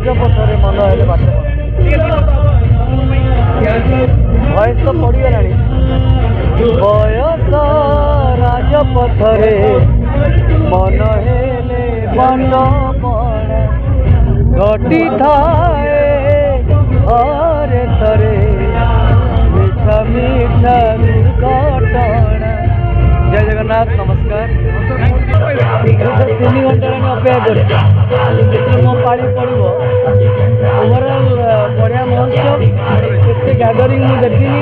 राजपथरे मन हेले बात भयस तो पड़गला बयस राजपथरे मन हेले बाट घटी थाए हरे थरे मीठा मीठा घटना। जय जगन्नाथ नमस्कार। 3 घंटा अपेक्षा कर मो पाड़ी पड़ो ओवरऑल बढ़िया महोत्सव केते गैदरिंग मुझे देखनी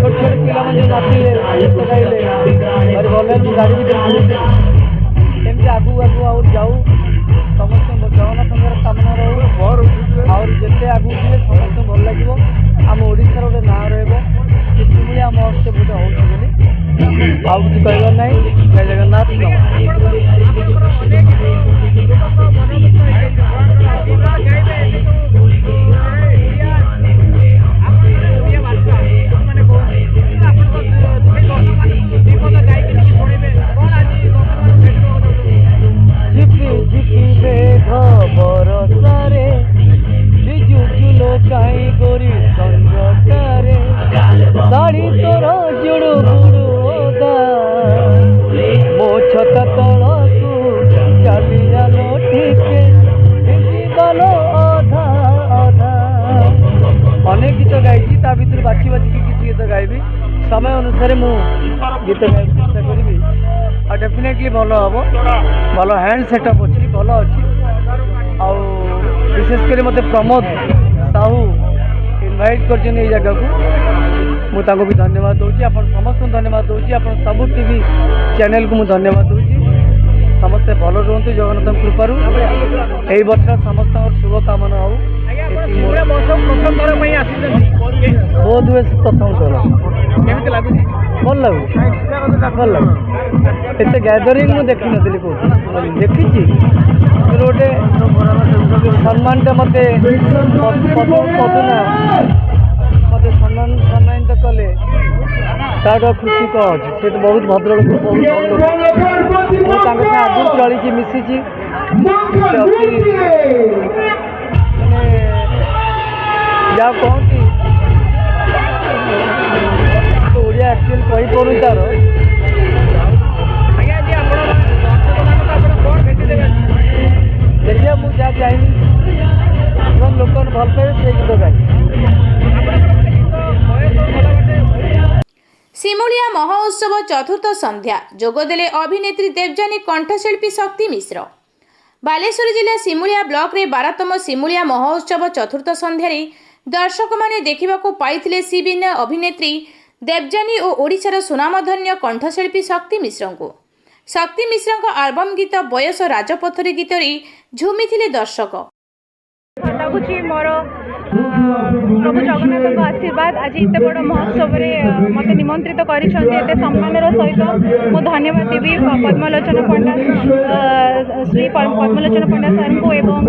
छोट छोट पिला नाचिले गीत गाइले भारी भल गाड़ी भी एमती आगू आगू आउ जाऊ समस्त जगन्नाथ कामना रहू और जिते आगू थे समस्त भल लगे आम ओडार गोटे ना रहा महोत्सव गोटे हो आउ कि कहबार ना। जय जगन्नाथ झिपी झिपी मेघ बरसारे बिजुचुलो काई गोरी संजटारे शाड़ी तोर जुड़ू बुड़ू ओदा मो छता तलकू चली जालो ठीके गलो अधा अधा। अनेक गीत गाई ता भर बाछी बाछी किसी गीत गायबी समय अनुसार मु गीत गाय चेष्टा करी और डेफिनेटली भल हम भल हैंड सेटअप अच्छी भल अच्छी विशेषकर मत प्रमोद साहू इनवाइट कर जगह को मुझे भी धन्यवाद दूसरी आप समस्त धन्यवाद दूसरी आप सबू टीवी चैनल को मुझे धन्यवाद दूसरी समस्ते भल रुहतु जगन्नाथ कृपारू यही वर्ष समस्त शुभकामना हो। बहुत हुए प्रथम थर भल लगुच भल लगे एत गैदरिंग मुझे देखी नी कौन देखी गोटे सम्मानटा मत पदना मत सम्मानित कले तार खुशी कौन अच्छे से तो बहुत भद्र बहुत आगु चली मिसी या कहती ओडिया एक्चुअल कही पड़ू तार देखिए मुझे जहाँ चाहिए लोक भल पाए से गीत गाई। सिमुलिया महोत्सव चतुर्थ संध्या जोगदेले अभिनेत्री देवजानी कंठशिल्पी शक्ति मिश्र। बालेश्वर जिला सिमुलिया ब्लॉक रे 12तम सिमुलिया महोत्सव चतुर्थ संध्यारे दर्शक माने देखिबाकू पाइथिले सिबिन अभिनेत्री देवजानी और ओडिशार सुनामधन्य कंठशिल्पी शक्ति मिश्र को। शक्ति मिश्र आल्बम गीत बयस राजपथरे गीत झुमिथिले दर्शक। लगुच मोर प्रभु जगन्नाथ आशीर्वाद आज एत बड़ महोत्सव मत निमंत्रित कर सम्मान सहित मु धन्यवाद देवी पद्मलोचन पंडा श्री पद्मलोचन पंडा सर को एवं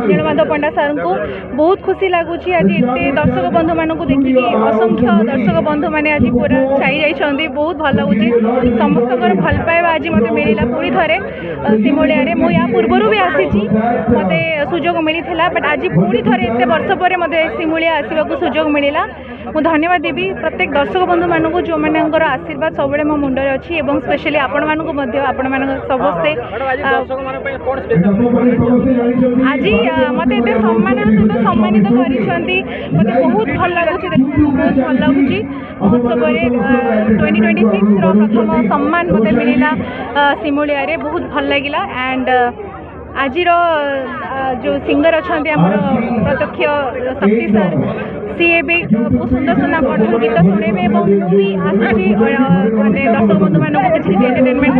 नीलमाधव पंडा सर को बहुत खुशी लगुच आज एत दर्शक बंधु मान देखिए असंख्य दर्शक बंधु मैंने आज पूरा छाई जाइए बहुत भल लगुच समस्त भल पाइबा आज मत मिलला पुणी थे सिमुलिया मु या पूर्वर भी आसी मत सुजोग मिलता बट आज पुणी थे एत वर्ष पर मत सिमुलिया आसवाक सुजोग मिलला मु धन्यवाद देवी प्रत्येक दर्शक बंधु मानक जो मानकर आशीर्वाद सब मैं मो मुंडे अच्छी और स्पेशली आपण मानक समस्ते आज मत एत सम्मान सहित सम्मानित कर मत बहुत भल लगुच बहुत भल लगुच महोत्सव 2026 प्रथम सम्मान मत मिलला सिमुलिया रे बहुत भल लगिला एंड आज जो सिंगर अच्छा प्रत्यक्ष शक्ति सर सी भी बहुत सुंदर सुंदर कठोर गीत शुणेबे भी आसूसी मैंने दर्शक बंधु मान किसी एंटरटेनमेंट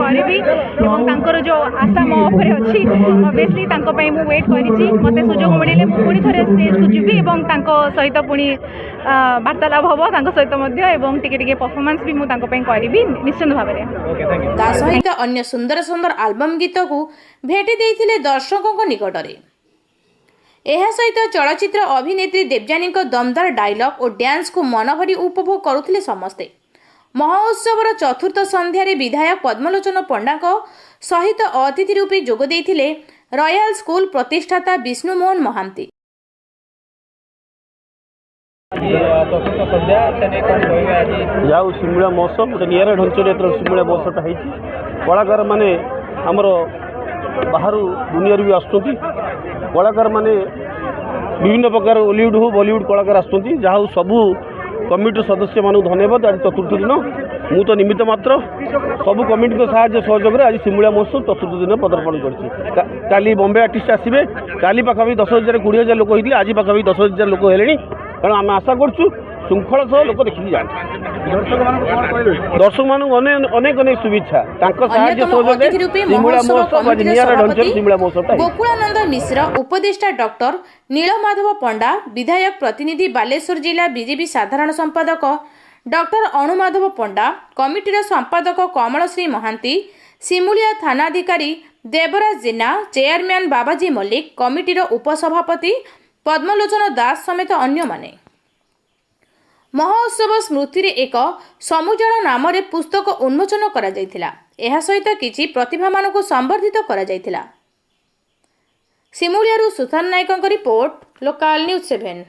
करी जो आशा मो उपरे अच्छी ऑब्वियसली मुझे वेट करी मत सुजोग मिले पुणी थे स्टेज को जीवी और सहित पुणी वार्तालाप हम सहित टिके परफॉर्मेंस भी मुझे करी निश्चित भाव में सहित अन्य सुंदर सुंदर आल्बम गीत को भेटी देइथिले दर्शकों निकटरे। यह सहित चलचित्र अभिनेत्री देवजानी दमदार डायलॉग और डांस को मनभरी उपभोग करुथिले समस्ते। महोत्सवर चतुर्थ संध्यारे विधायक पद्मलोचन पंडा सहित अतिथि रूपे जोग देइथिले ରୟାଲ ସ୍କୁଲ ପ୍ରତିଷ୍ଠାତା ବିଷ୍ଣୁ ମୋହନ ମହାନ୍ତି। ଚତୁର୍ଥ ସନ୍ଧ୍ୟା ସେ ନେଇ କ'ଣ କହିବେ ଆଜି? ଯାଉ ଶିମୁଳିଆ ମହୋତ୍ସବ ଗୋଟେ ନିଆରା ଢାଞ୍ଚାରେ ଏଥର ଶିମୁଳିଆ ମହୋତ୍ସବଟା ହେଇଛି। କଳାକାରମାନେ ଆମର ବାହାରୁ ଦୁନିଆରୁ ବି ଆସୁଛନ୍ତି। କଳାକାରମାନେ ବିଭିନ୍ନ ପ୍ରକାର ଓଲିଉଡ଼ ହଉ ବଲିଉଡ଼ କଳାକାର ଆସୁଛନ୍ତି। ଯାହା ହଉ ସବୁ କମିଟିର ସଦସ୍ୟମାନଙ୍କୁ ଧନ୍ୟବାଦ। ଆଜି ଚତୁର୍ଥ ଦିନ, ମୁଁ ତ ନିମିତ୍ତ ମାତ୍ର। ସବୁ କମିଟିଙ୍କ ସାହାଯ୍ୟ ସହଯୋଗରେ ଆଜି ଶିମୁଳିଆ ମହୋତ୍ସବ ଚତୁର୍ଥ ଦିନ ପଦାର୍ପଣ କରିଛି। କାଲି ବମ୍ବେ ଆର୍ଟିଷ୍ଟ ଆସିବେ। କାଲି ପାଖାପାଖି 10,000 20,000 ଲୋକ ହେଇଥିଲେ, ଆଜି ପାଖାପାଖି 10,000 ଲୋକ ହେଲେଣି। ତେଣୁ ଆମେ ଆଶା କରୁଛୁ ଶୃଙ୍ଖଳା ସହ ଲୋକ ଦେଖିକି ଯାଆନ୍ତି। ଦର୍ଶକମାନଙ୍କୁ ଅନେକ ଅନେକ ଶୁଭେଚ୍ଛା। ତାଙ୍କ ସାହାଯ୍ୟ ସହଯୋଗରେ ଶିମୁଳିଆ ମହୋତ୍ସବ ଆଜି ନିଆରା ଢାଞ୍ଚାରେ ଶିମୁଳିଆ ମହୋତ୍ସବଟା ହେଇଛି। ଗୋକୁଳାନନ୍ଦ ମିଶ୍ର, ଉପଦେଷ୍ଟା ଡକ୍ଟର ନୀଳମାଧବ ପଣ୍ଡା, ବିଧାୟକ ପ୍ରତିନିଧି ବାଲେଶ୍ୱର ଜିଲ୍ଲା ବିଜେପି ସାଧାରଣ ସମ୍ପାଦକ ଡକ୍ଟର ଅଣୁମାଧବ ପଣ୍ଡା, କମିଟିର ସମ୍ପାଦକ କମଳଶ୍ରୀ ମହାନ୍ତି, ଶିମୁଳିଆ ଥାନାଧିକାରୀ ଦେବରାଜ ଜେନା, ଚେୟାରମ୍ୟାନ୍ ବାବାଜୀ ମଲ୍ଲିକ, କମିଟିର ଉପସଭାପତି ପଦ୍ମଲୋଚନ ଦାସ ସମେତ ଅନ୍ୟମାନେ। ମହୋତ୍ସବ ସ୍ମୃତିରେ ଏକ ସମୁଜଳ ନାମରେ ପୁସ୍ତକ ଉନ୍ମୋଚନ କରାଯାଇଥିଲା। ଏହା ସହିତ କିଛି ପ୍ରତିଭାମାନଙ୍କୁ ସମ୍ବର୍ଦ୍ଧିତ କରାଯାଇଥିଲା। ଶିମୁଳିଆରୁ ସୁଶାନ୍ତ ନାୟକଙ୍କ ରିପୋର୍ଟ, ଲୋକାଲ ନ୍ୟୁଜ୍ 7।